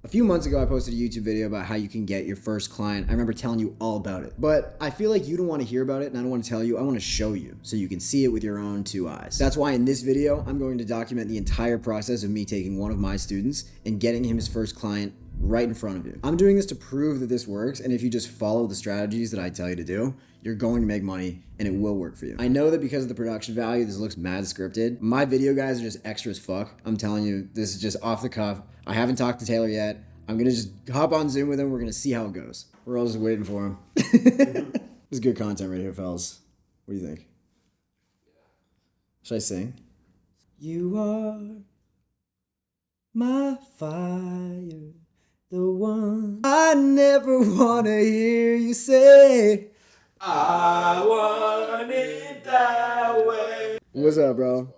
A few months ago, I posted a YouTube video about how you can get your first client. I remember telling you all about it. But I feel like you don't want to hear about it, and I don't want to tell you. I want to show you so you can see it with your own two eyes. That's why in this video, I'm going to document the entire process of me taking one of my students and getting him his first client right in front of you. I'm doing this to prove that this works, and if you just follow the strategies that I tell you to do, you're going to make money and it will work for you. I know that because of the production value, this looks mad scripted. My video guys are just extra as fuck. I'm telling you, this is just off the cuff. I haven't talked to Taylor yet. I'm gonna just hop on Zoom with him. We're gonna see how it goes. We're all just waiting for him. This is good content right here, fellas. What do you think? Should I sing? You are my fire, the one I never wanna hear you say. I want it that way. What's up, bro?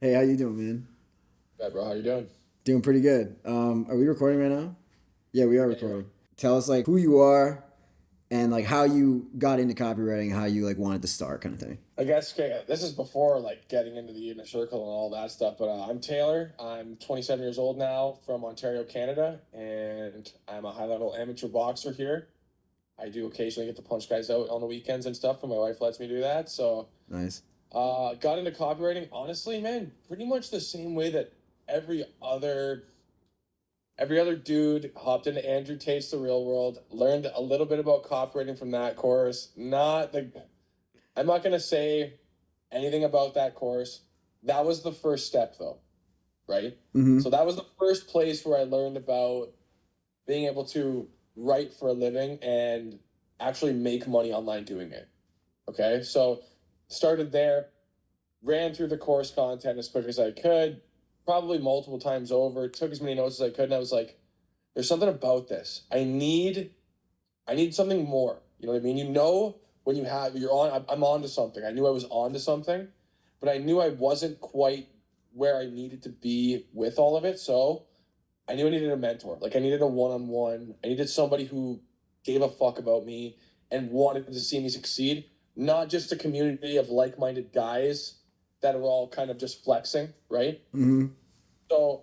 Hey, how you doing, man? Hey, bro, how you doing? Doing pretty good. Are we recording right now? Yeah, we are recording. Tell us like who you are and like how you got into copywriting, how you like wanted to start, kind of thing. I guess, okay, this is before like getting into the inner circle and all that stuff, but I'm Taylor. I'm 27 years old now from Ontario, Canada, and I'm a high-level amateur boxer here. I do occasionally get to punch guys out on the weekends and stuff, and my wife lets me do that, so. Nice. Got into copywriting, honestly, man, pretty much the same way that every other dude hopped into Andrew Tate's The Real World, learned a little bit about copywriting from that course. I'm not going to say anything about that course. That was the first step, though, right? Mm-hmm. So that was the first place where I learned about being able to write for a living and actually make money online doing it. Okay, so started there, ran through the course content as quick as I could, probably multiple times over, took as many notes as I could, and I was like, there's something about this. I need something more. You know what I mean? You know when I'm on to something. I knew I was on to something, but I knew I wasn't quite where I needed to be with all of it, so I knew I needed a mentor. Like, I needed a one-on-one. I needed somebody who gave a fuck about me and wanted to see me succeed, not just a community of like-minded guys that are all kind of just flexing, right? Mm-hmm. So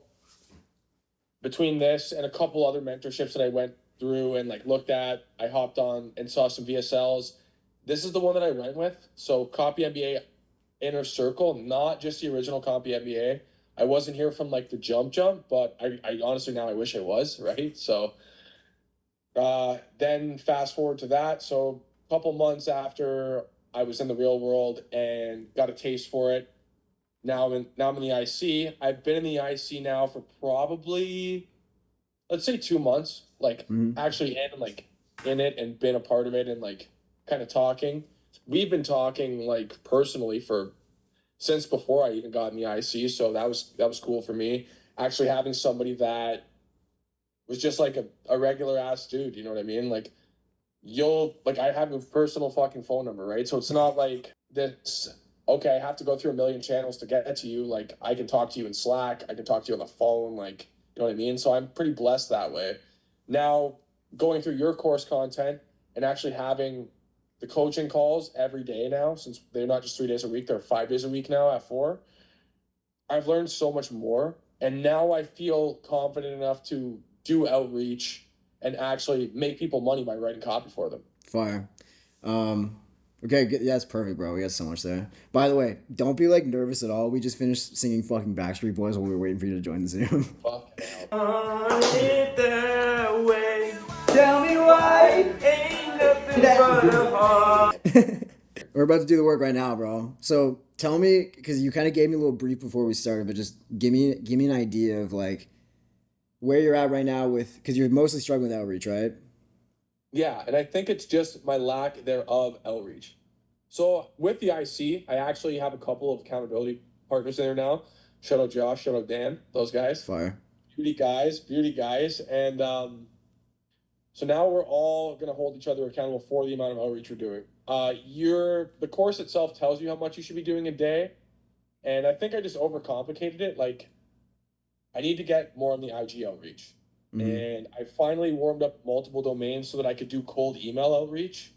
between this and a couple other mentorships that I went through and like looked at, I hopped on and saw some VSLs. This is the one that I went with. So Copy MBA Inner Circle, not just the original Copy MBA. I wasn't here from like the jump, but I honestly now I wish I was, right? So then fast forward to that. So a couple months after I was in the real world and got a taste for it. Now I'm in the IC. I've been in the IC now for probably, let's say 2 months, like actually in it and been a part of it and like kind of talking. We've been talking like personally since before I even got in the IC. So that was cool for me. Actually having somebody that was just like a regular ass dude, you know what I mean? Like I have a personal fucking phone number, right? So it's not like this, okay, I have to go through a million channels to get to you. Like, I can talk to you in Slack. I can talk to you on the phone. Like, you know what I mean? So I'm pretty blessed that way. Now, going through your course content and actually having the coaching calls every day now, since they're not just 3 days a week, they're 5 days a week now at 4, I've learned so much more. And now I feel confident enough to do outreach and actually make people money by writing copy for them. Fire. Okay, good. Yeah, that's perfect, bro. We got so much there. By the way, don't be like nervous at all. We just finished singing fucking Backstreet Boys while we were waiting for you to join the Zoom. Fuck On it that way. Tell me why ain't nothing but a heart. We're about to do the work right now, bro. So tell me, because you kind of gave me a little brief before we started, but just give me an idea of like where you're at right now because you're mostly struggling with outreach, right? Yeah, and I think it's just my lack thereof outreach. So with the IC, I actually have a couple of accountability partners in there now. Shout out Josh, shout out Dan, those guys. Fire. Beauty guys. And so now we're all going to hold each other accountable for the amount of outreach we're doing. The course itself tells you how much you should be doing a day. And I think I just overcomplicated it. Like, I need to get more on the IG outreach. Mm-hmm. And I finally warmed up multiple domains so that I could do cold email outreach.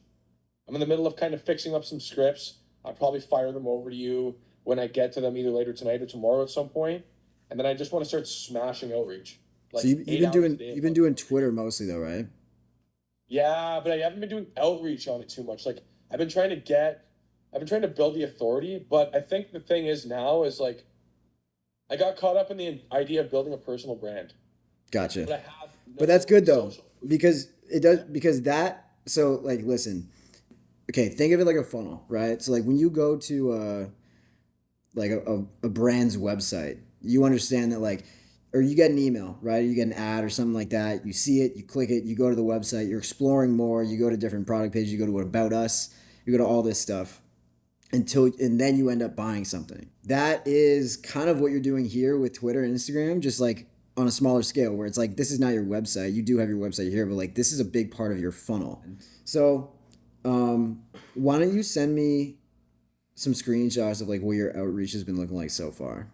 I'm in the middle of kind of fixing up some scripts. I'll probably fire them over to you when I get to them either later tonight or tomorrow at some point. And then I just want to start smashing outreach. So like you've 8 hours a day. you've been doing Twitter mostly though, right? Yeah, but I haven't been doing outreach on it too much. Like I've been trying to build the authority, but I think the thing is now is like I got caught up in the idea of building a personal brand, Gotcha. but I have But that's no good though, social. because it does because that so like listen, okay, think of it like a funnel, right? So like when you go to like a brand's website, you understand that like or you get an email, right? You get an ad or something like that. You see it, you click it, you go to the website, you're exploring more, you go to different product pages, you go to what about us, you go to all this stuff and then you end up buying something. That is kind of what you're doing here with Twitter and Instagram, just like on a smaller scale where it's like this is not your website. You do have your website here, but like this is a big part of your funnel. So why don't you send me some screenshots of like what your outreach has been looking like so far?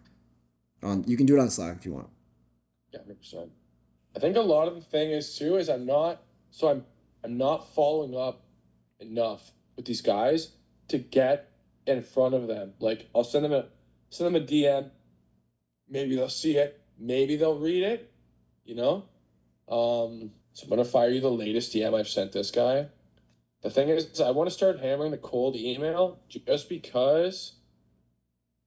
You can do it on Slack if you want. Yeah, 100%. I think a lot of the thing is too is I'm not following up enough with these guys to get in front of them. Like I'll send them a DM. Maybe they'll see it. Maybe they'll read it. You know. So I'm gonna fire you the latest DM I've sent this guy. The thing is, I want to start hammering the cold email just because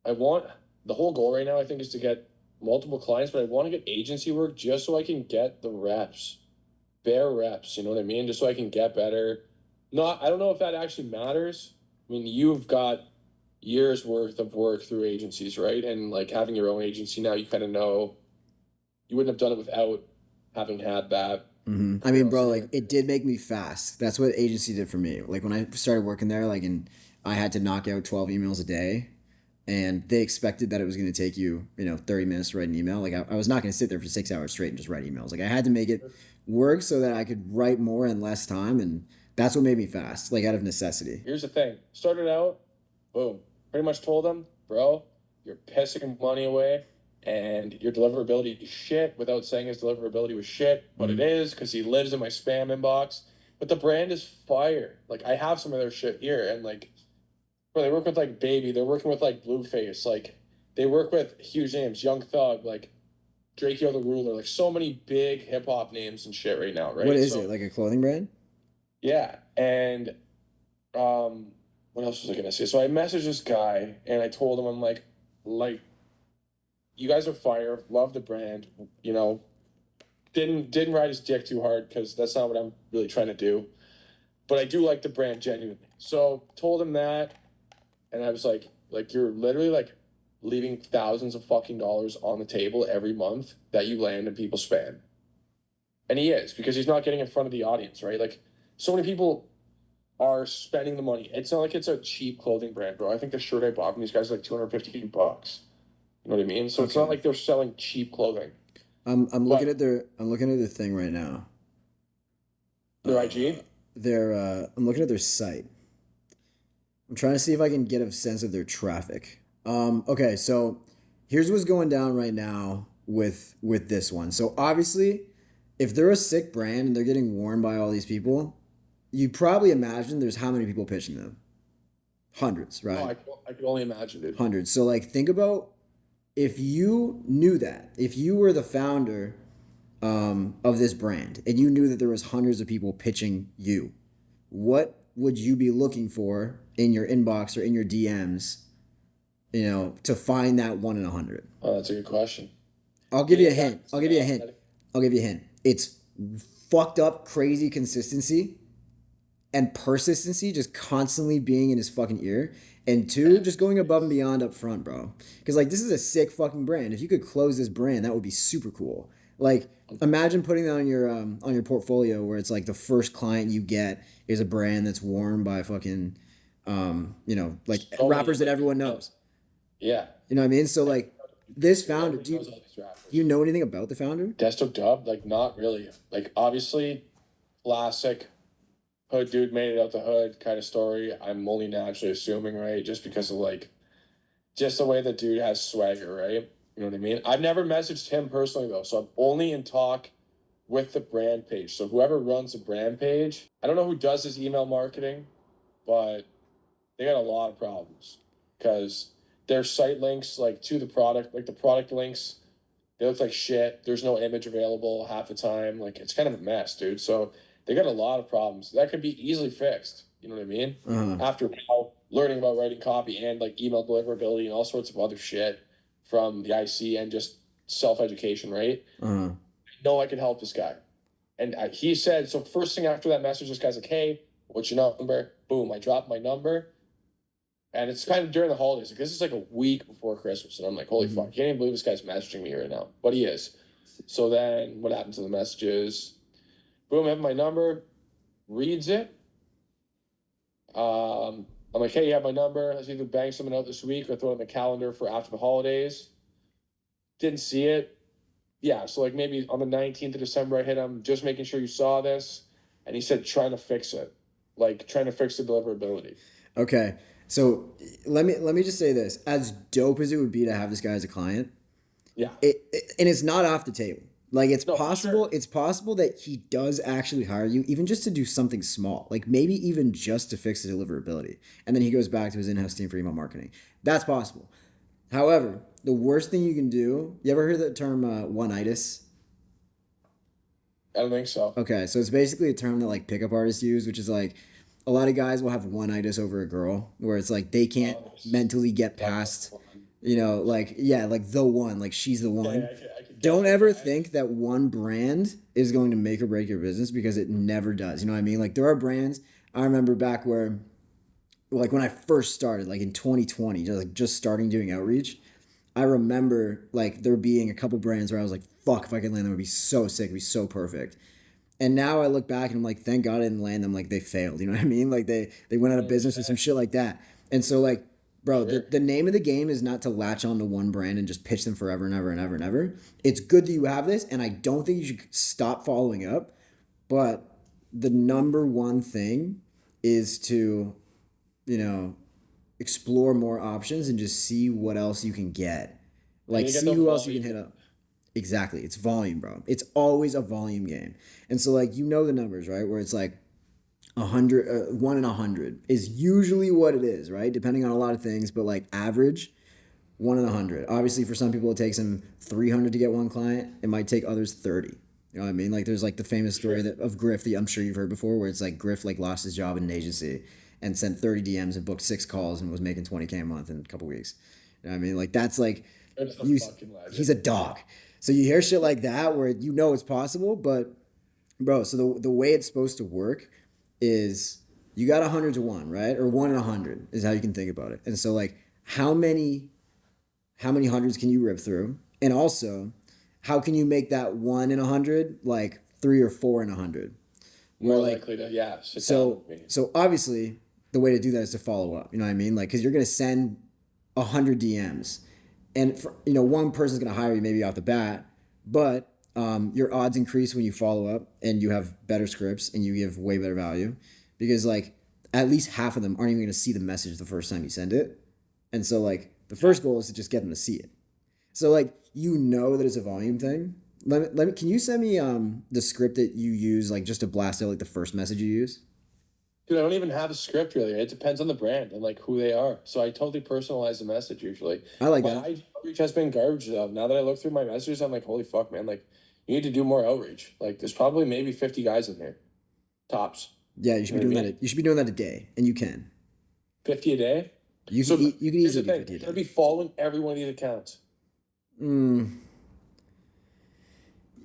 I want the whole goal right now. I think is to get multiple clients, but I want to get agency work just so I can get the reps, bare reps. You know what I mean? Just so I can get better. I don't know if that actually matters. I mean, you've got years worth of work through agencies, right? And like having your own agency now, you kind of know you wouldn't have done it without having had that. Mm-hmm. I mean, bro, like it did make me fast. That's what agency did for me. Like when I started working there, like I had to knock out 12 emails a day, and they expected that it was going to take you, 30 minutes to write an email. Like I was not going to sit there for 6 hours straight and just write emails. Like I had to make it work so that I could write more in less time, and that's what made me fast, like out of necessity. Here's the thing. Started out, boom. Pretty much told them, bro, you're pissing money away and your deliverability is shit without saying his deliverability was shit, but it is because he lives in my spam inbox. But the brand is fire. Like I have some of their shit here and like bro, they work with like Baby, they're working with like Blueface, like they work with huge names, Young Thug, like Drakeo the Ruler, like so many big hip hop names and shit right now, right? What is it? Like a clothing brand? Yeah. And what else was I gonna say? So I messaged this guy and I told him I'm like you guys are fire, love the brand, didn't ride his dick too hard because that's not what I'm really trying to do. But I do like the brand genuinely. So told him that and I was like you're literally like leaving thousands of fucking dollars on the table every month that you land in people's spam. And he is, because he's not getting in front of the audience, right? Like so many people are spending the money. It's not like it's a cheap clothing brand, bro. I think the shirt I bought from these guys is like $250. You know what I mean? So It's not like they're selling cheap clothing. I'm looking at their thing right now. Their IG? I'm looking at their site. I'm trying to see if I can get a sense of their traffic. Okay, so here's what's going down right now with this one. So obviously, if they're a sick brand and they're getting worn by all these people, you probably imagine there's how many people pitching them? Hundreds, right? Oh, I can only imagine, dude. Hundreds. So like think about if you knew that, if you were the founder of this brand and you knew that there was hundreds of people pitching you, what would you be looking for in your inbox or in your DMs, to find that 1 in 100? Oh, that's a good question. I'll give you a hint. It's fucked up, crazy consistency and persistency, just constantly being in his fucking ear. And 2, just going above and beyond up front, bro. Because like this is a sick fucking brand. If you could close this brand, that would be super cool. Like imagine putting that on your portfolio where it's like the first client you get is a brand that's worn by fucking like rappers that everyone knows. Yeah. You know what I mean? So like this founder, do you know anything about the founder? Desto Dub, like not really. Like obviously classic hood dude made it out the hood kind of story. I'm only naturally assuming, right? Just because of like just the way the dude has swagger, right? You know what I mean? I've never messaged him personally though, so I'm only in talk with the brand page. So whoever runs the brand page, I don't know who does his email marketing, but they got a lot of problems because their site links like to the product, like the product links, They look like shit. There's no image available half the time. Like, it's kind of a mess, dude. So they got a lot of problems that could be easily fixed. You know what I mean? After now learning about writing copy and like email deliverability and all sorts of other shit from the IC and just self-education, right? I know I could help this guy. And he said, so first thing after that message, this guy's like, hey, what's your number? Boom, I dropped my number. And it's kind of during the holidays. Like, this is like a week before Christmas. And I'm like, holy fuck, I can't even believe this guy's messaging me right now. But he is. So then what happened to the messages? Boom, I have my number, reads it. I'm like, hey, you have my number. Let's either bang someone out this week or throw it in the calendar for after the holidays. Didn't see it. Yeah, so like maybe on the 19th of December, I hit him, just making sure you saw this. And he said, trying to fix it. Like, trying to fix the deliverability. Okay. So let me just say this. As dope as it would be to have this guy as a client, yeah, and it's not off the table. Like, it's possible. Sure. It's possible that he does actually hire you, even just to do something small, like maybe even just to fix the deliverability, and then he goes back to his in-house team for email marketing. That's possible. However, the worst thing you can do. You ever heard the term one-itis? I don't think so. Okay, so it's basically a term that like pickup artists use, which is like a lot of guys will have one-itis over a girl, where it's like they can't mentally get past, like the one, like she's the one. Don't ever think that one brand is going to make or break your business, because it never does. You know what I mean? Like, there are brands. I remember back where, like, when I first started, like in 2020, just starting doing outreach, I remember like there being a couple brands where I was like, fuck, if I could land them, it would be so sick, it'd be so perfect. And now I look back and I'm like, thank God I didn't land them. Like, they failed. You know what I mean? Like, they went out of business or some shit like that. And so, like, bro, the name of the game is not to latch on to one brand and just pitch them forever and ever and ever and ever. It's good that you have this, and I don't think you should stop following up. But the number one thing is to, explore more options and just see what else you can get. Like, see who else you can hit up. Exactly. It's volume, bro. It's always a volume game. And so, like, the numbers, right? Where it's like 100, 1 in 100 is usually what it is, right? Depending on a lot of things, but like average, 1 in 100. Obviously, for some people, it takes them 300 to get one client. It might take others 30. You know what I mean? Like, there's like the famous story of Griff that I'm sure you've heard before, where it's like Griff like lost his job in an agency and sent 30 DMs and booked 6 calls and was making 20K a month in a couple weeks. You know what I mean? Like, that's like, he's a dog. So you hear shit like that where it's possible, but bro, so the way it's supposed to work is you got 100 to 1, right? Or 1 in 100 is how you can think about it. And so, like, how many hundreds can you rip through? And also, how can you make that 1 in 100 like 3 or 4 in 100? More likely to, so obviously the way to do that is to follow up. You know what I mean? Like, because you're gonna send 100 DMs. And one person's gonna hire you maybe off the bat, but your odds increase when you follow up and you have better scripts and you give way better value, because like at least half of them aren't even gonna see the message the first time you send it. And so like the first goal is to just get them to see it. So like that it's a volume thing. Let me. Can you send me the script that you use, like just to blast out like the first message you use? Dude, I don't even have a script really. It depends on the brand and like who they are. So I totally personalize the message usually. I like my that. IG outreach has been garbage though. Now that I look through my messages, I'm like, holy fuck, man! Like, you need to do more outreach. Like, there's probably maybe 50 guys in here, tops. Yeah, you should be doing that. You should be doing that a day, and you can. 50 a day. You can easily do 50 a day. You're gonna be following every one of these accounts.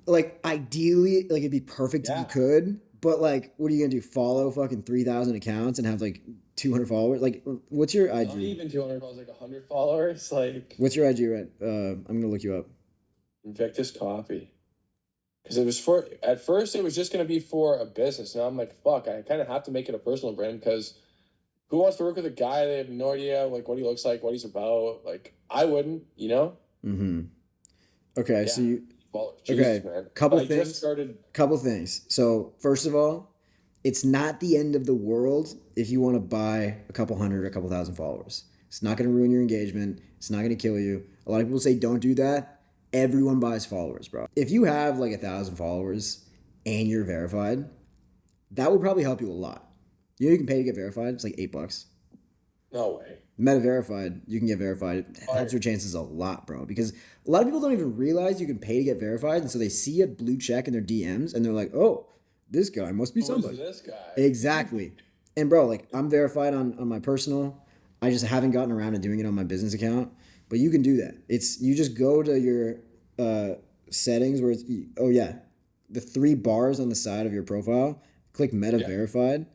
Like, ideally, like, it'd be perfect if you could. But like, what are you gonna do? Follow fucking 3,000 accounts and have like 200 followers? Like, what's your IG? Not even 200 followers, like 100 followers. Like, what's your IG right? I'm gonna look you up. Invictus Coffee. Because at first it was just gonna be for a business. Now I'm like, fuck, I kind of have to make it a personal brand, because who wants to work with a guy they have no idea like what he looks like, what he's about? Like, I wouldn't, Okay, yeah. So you. Jesus, man. Couple things. So first of all, it's not the end of the world if you want to buy a couple hundred or a couple thousand followers. It's not going to ruin your engagement. It's not going to kill you. A lot of people say don't do that. Everyone buys followers, bro. If you have like 1,000 followers and you're verified, that would probably help you a lot. You can pay to get verified. It's like $8. No way. Meta verified, you can get verified. It helps your chances a lot, bro. Because a lot of people don't even realize you can pay to get verified, and so they see a blue check in their DMs, and they're like, "Oh, this guy must be somebody." Who's this guy? Exactly. And bro, like I'm verified on my personal. I just haven't gotten around to doing it on my business account. But you can do that. It's you just go to your settings where it's the 3 bars on the side of your profile. Click Meta Verified,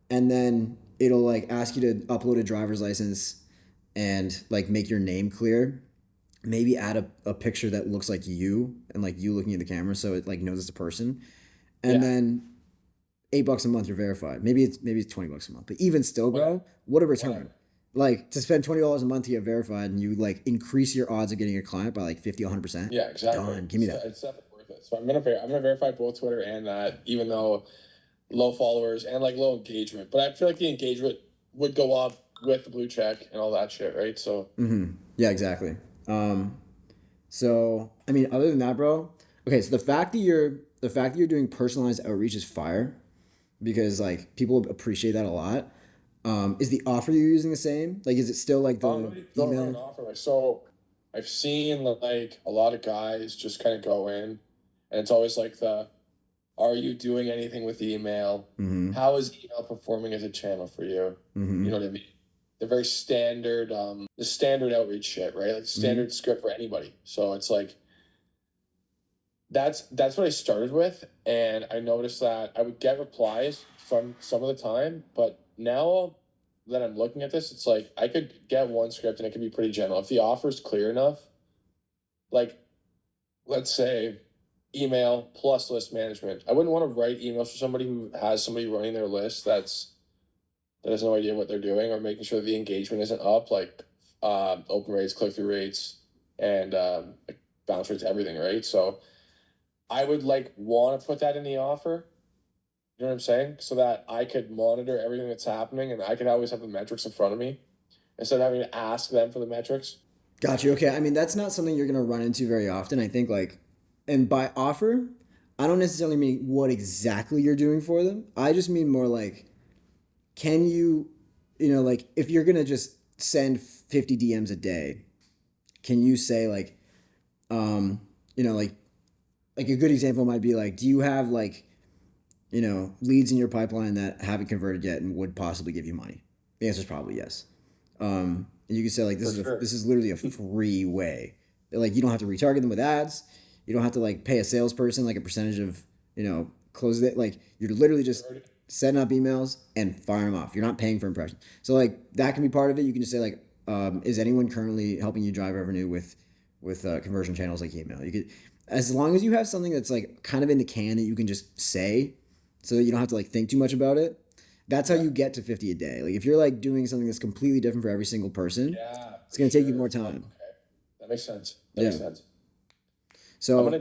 and then it'll like ask you to upload a driver's license and like make your name clear. Maybe add a picture that looks like you and like you looking at the camera so it like knows it's a person. And then $8 a month you're verified. Maybe it's $20 a month. But even still, bro, what a return. Like to spend $20 a month to get verified and you like increase your odds of getting a client by like 50, 100%. Yeah, exactly. Done. Give me that. It's definitely worth it. So I'm gonna verify both Twitter and that, even though low followers and like low engagement. But I feel like the engagement would go up with the blue check and all that shit, right? So yeah, exactly. So I mean, other than that, bro. Okay, so the fact that you're doing personalized outreach is fire, because like people appreciate that a lot. Is the offer you're using the same? Like, is it still like the email? Offer. Like, so I've seen like a lot of guys just kind of go in, and it's always like are you doing anything with email? Mm-hmm. How is email performing as a channel for you? Mm-hmm. You know what I mean? The very standard, the standard outreach shit, right? Like standard script for anybody. So it's like, that's what I started with, and I noticed that I would get replies from some of the time, but now that I'm looking at this, it's like I could get one script and it could be pretty general. If the offer is clear enough, like let's say email plus list management. I wouldn't want to write emails for somebody who has somebody running their list that has no idea what they're doing, or making sure the engagement isn't up, like open rates, click-through rates, and bounce rates, everything, right? So I would like want to put that in the offer. You know what I'm saying? So that I could monitor everything that's happening, and I could always have the metrics in front of me instead of having to ask them for the metrics. Got you. Okay. I mean, that's not something you're gonna run into very often. I think like, and by offer, I don't necessarily mean what exactly you're doing for them. I just mean more like, can you, like if you're gonna just send 50 DMs a day, can you say like, like a good example might be like, do you have like, leads in your pipeline that haven't converted yet and would possibly give you money? The answer is probably yes. And you can say like, this is literally a free way. Like you don't have to retarget them with ads. You don't have to like pay a salesperson like a percentage of, close it. Like you're literally just setting up emails and firing them off. You're not paying for impressions. So like that can be part of it. You can just say like, is anyone currently helping you drive revenue with conversion channels like email? You could, as long as you have something that's like kind of in the can that you can just say, so that you don't have to like think too much about it. That's how you get to 50 a day. Like if you're like doing something that's completely different for every single person, it's gonna take you more time. Okay. That makes sense. Makes sense. So I'm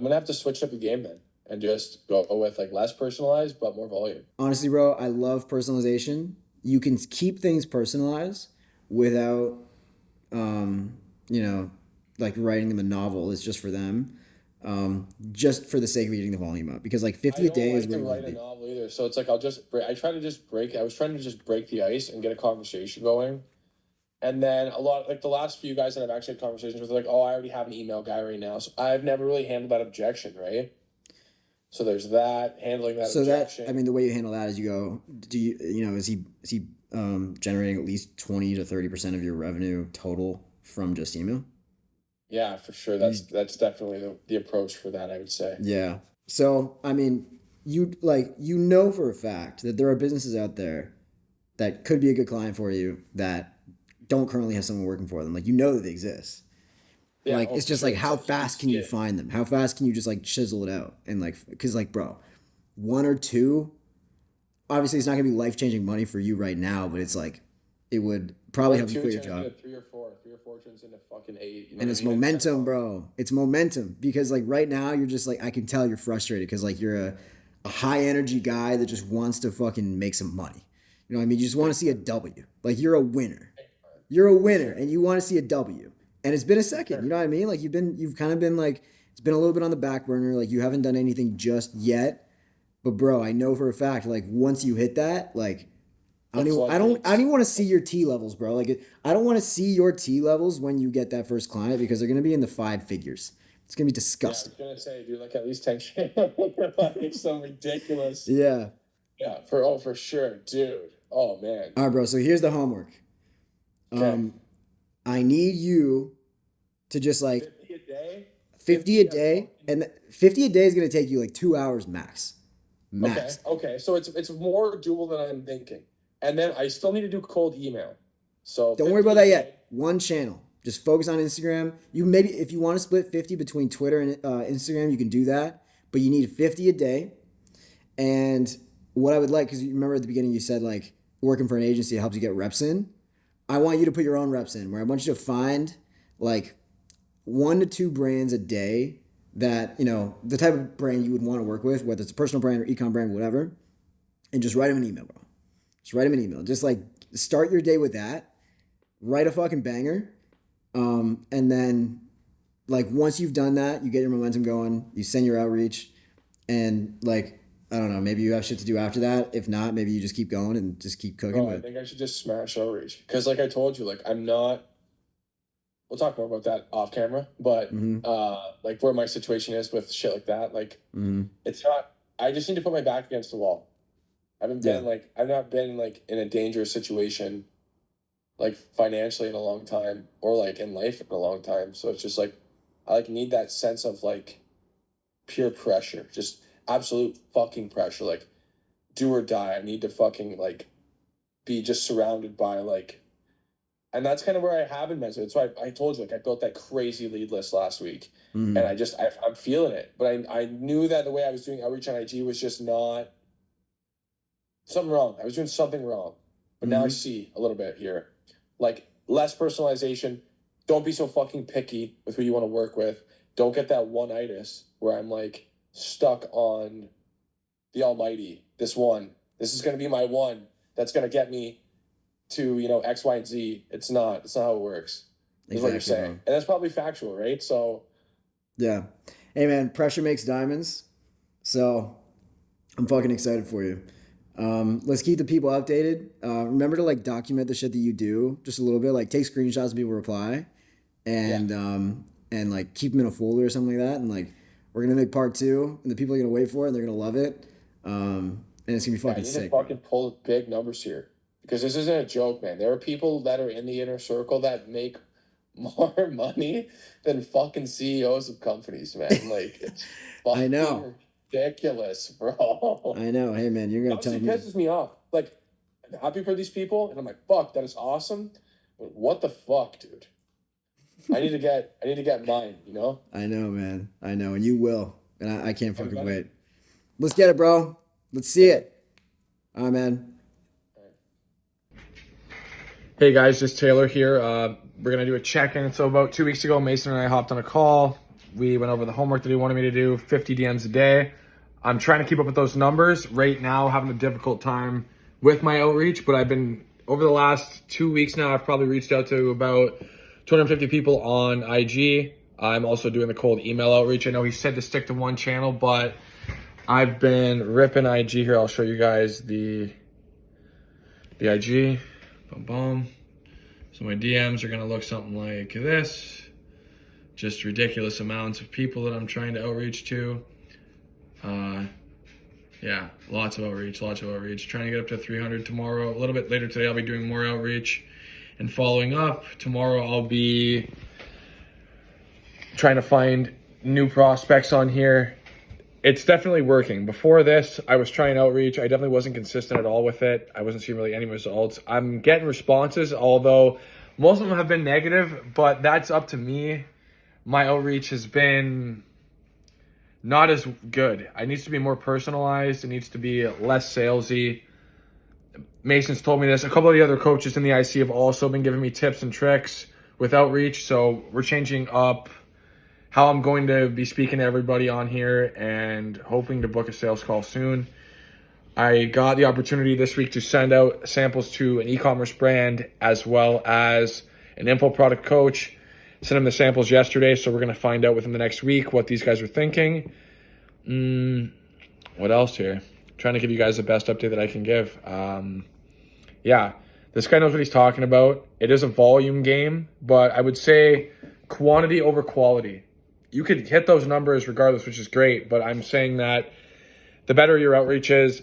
gonna have to switch up the game then and just go with like less personalized but more volume. Honestly, bro, I love personalization. You can keep things personalized without, like writing them a novel. It's just for them. Just for the sake of getting the volume up, because like 50 a day is where you want to be. I don't like to write a novel either, so it's like I was trying to just break the ice and get a conversation going, and then a lot like the last few guys that I've actually had conversations with are like, oh, I already have an email guy right now, so I've never really handled that objection, right? So there's that, handling that objection. That, I mean, the way you handle that is you go, is he generating at least 20 to 30% of your revenue total from just email? Yeah, for sure. That's definitely the approach for that, I would say. Yeah. So, I mean, you know for a fact that there are businesses out there that could be a good client for you that don't currently have someone working for them. Like, that they exist. Yeah, like, it's just like, how fast can you find them? How fast can you just like chisel it out? And like, because like, bro, 1 or 2, obviously it's not going to be life-changing money for you right now, but it's like, it would probably help you quit your job. 3 or 4 turns into fucking 8. And it's momentum, bro. It's momentum, because like right now you're just like, I can tell you're frustrated because like you're a high energy guy that just wants to fucking make some money. You know what I mean? You just want to see a W. Like you're a winner. You're a winner and you want to see a W. And it's been a second. You know what I mean? Like you've kind of been like, it's been a little bit on the back burner. Like you haven't done anything just yet. But bro, I know for a fact, like once you hit that, like I don't even want to see your T levels, bro. Like, I don't want to see your T levels when you get that first client because they're gonna be in the 5 figures. It's gonna be disgusting. Yeah, I was gonna say, dude, like at least 10K, like some ridiculous. Yeah. Yeah, for sure, dude. Oh man. All right, bro. So here's the homework. Okay. I need you to just like 50 a day. 50 a day, and 50 a day is gonna take you like 2 hours max. Max. Okay. So it's more doable than I'm thinking. And then I still need to do cold email. So Don't worry about that yet. One channel. Just focus on Instagram. You maybe if you want to split 50 between Twitter and Instagram, you can do that. But you need 50 a day. And what I would like, because you remember at the beginning you said like working for an agency helps you get reps in. I want you to put your own reps in, where I want you to find like 1 to 2 brands a day that, you know, the type of brand you would want to work with, whether it's a personal brand or e-com brand, whatever, and just write them an email, bro. Just write them an email. Just like start your day with that. Write a fucking banger. And then like once you've done that, you get your momentum going, you send your outreach, and like, I don't know, maybe you have shit to do after that. If not, maybe you just keep going and just keep cooking. I think I should just smash outreach. Because like I told you, like I'm not, we'll talk more about that off camera, but like where my situation is with shit like that, like it's not, I just need to put my back against the wall. I've not been like in a dangerous situation like financially in a long time or like in life in a long time. So it's just like, I like need that sense of like pure pressure, just absolute fucking pressure, like do or die. I need to fucking like be just surrounded by like, and that's kind of where I have been mentally. That's why I told you, like I built that crazy lead list last week and I'm feeling it, but I knew that the way I was doing outreach on IG was just not something wrong. I was doing something wrong, but now I see a little bit here, like less personalization. Don't be so fucking picky with who you want to work with. Don't get that one-itis where I'm like stuck on the almighty. This is going to be my one. That's going to get me to, you know, X, Y, and Z. It's not how it works. Is what you're saying. Bro. And that's probably factual, right? So. Yeah. Hey man, pressure makes diamonds. So I'm fucking excited for you. Let's keep the people updated. Remember to like document the shit that you do just a little bit, like take screenshots of people reply and like keep them in a folder or something like that. And like, we're going to make part 2 and the people are going to wait for it and they're going to love it. And it's going to be fucking sick. I need to fucking pull big numbers here because this isn't a joke, man. There are people that are in the inner circle that make more money than fucking CEOs of companies, man. Like, it's fucking I know. Ridiculous, bro. I know. Hey, man, you're going to tell me. It pisses me off. Like, I'm happy for these people, and I'm like, fuck, that is awesome. But what the fuck, dude? I need to get mine, you know? I know, man. I know, and you will. And I can't fucking wait. Let's get it, bro. Let's see it. All right, man. Hey guys, just Taylor here. We're gonna do a check-in. So about 2 weeks ago, Mason and I hopped on a call. We went over the homework that he wanted me to do, 50 DMs a day. I'm trying to keep up with those numbers. Right now, having a difficult time with my outreach, but I've been, over the last 2 weeks now, I've probably reached out to about 250 people on IG. I'm also doing the cold email outreach. I know he said to stick to one channel, but I've been ripping IG here. I'll show you guys the IG. Boom, boom. So my DMs are gonna look something like this. Just ridiculous amounts of people that I'm trying to outreach to. Yeah, lots of outreach. Trying to get up to 300 tomorrow. A little bit later today, I'll be doing more outreach and following up. Tomorrow, I'll be trying to find new prospects on here. It's definitely working. Before this, I was trying outreach. I definitely wasn't consistent at all with it. I wasn't seeing really any results. I'm getting responses, although most of them have been negative, but that's up to me. My outreach has been not as good. It needs to be more personalized. It needs to be less salesy. Mason's told me this. A couple of the other coaches in the IC have also been giving me tips and tricks with outreach. So we're changing up how I'm going to be speaking to everybody on here and hoping to book a sales call soon. I got the opportunity this week to send out samples to an e-commerce brand as well as an info product coach. Sent them the samples yesterday, so we're going to find out within the next week what these guys are thinking. What else here? Trying to give you guys the best update that I can give. yeah, this guy knows what he's talking about. It is a volume game, but I would say quantity over quality. You could hit those numbers regardless, which is great, but I'm saying that the better your outreach is,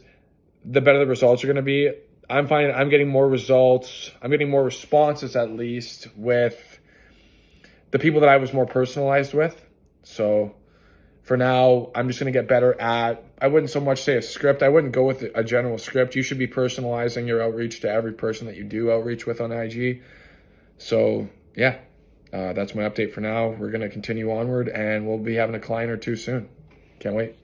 the better the results are going to be. I'm finding I'm getting more results. I'm getting more responses, at least, with the people that I was more personalized with. So for now, I'm just going to get better at, I wouldn't so much say a script. I wouldn't go with a general script. You should be personalizing your outreach to every person that you do outreach with on IG. So yeah, that's my update for now. We're going to continue onward, and we'll be having a client or two soon. Can't wait.